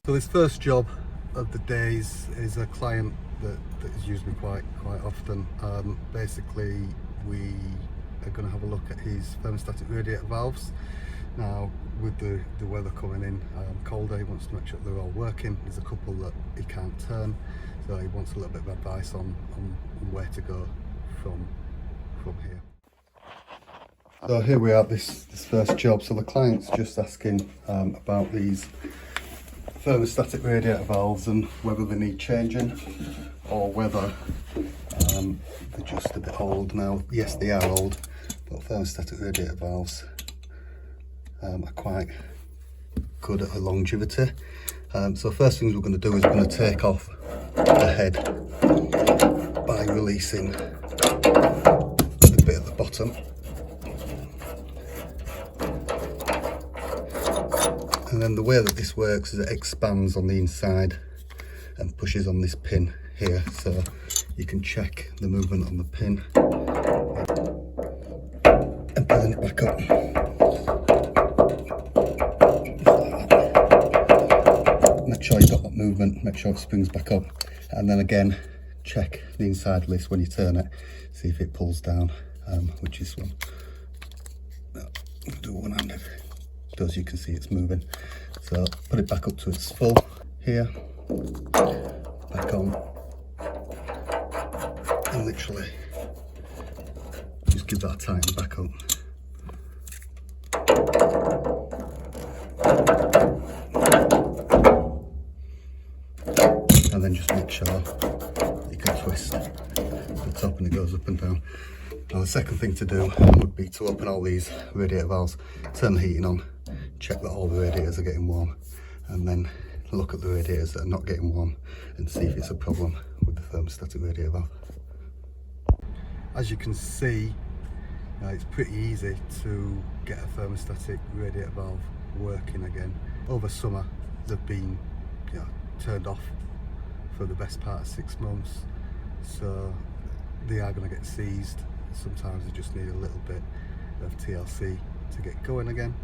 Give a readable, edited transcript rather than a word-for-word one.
So this first job of the day is a client that has used me quite often. Basically, we are going to have a look at his thermostatic radiator valves. Now, with the weather coming in colder, he wants to make sure they're all working. There's a couple that he can't turn, so he wants a little bit of advice on where to go from here. So here we are, this first job. So the client's just asking about these thermostatic radiator valves and whether they need changing or whether they're just a bit old now. Yes, they are old, but thermostatic radiator valves are quite good at a longevity. So first things we're going to do is we're going to take off the head by releasing the bit at the bottom. And then the way that this works is it expands on the inside and pushes on this pin here, so you can check the movement on the pin and pulling it back up. Make sure you've got that movement, make sure it springs back up, and then again check the inside list when you turn it, see if it pulls down, which is one. I'll do one handed. As you can see, it's moving, so put it back up to its full here, back on, and literally just give that a tighten back up. And then just make sure you can twist the top and it goes up and down. Now the second thing to do would be to open all these radiator valves, turn the heating on, check that all the radiators are getting warm, and then look at the radiators that are not getting warm and see if it's a problem with the thermostatic radiator valve. As you can see, it's pretty easy to get a thermostatic radiator valve working again. Over summer they've been turned off for the best part of 6 months, so they are going to get seized. Sometimes they just need a little bit of TLC to get going again.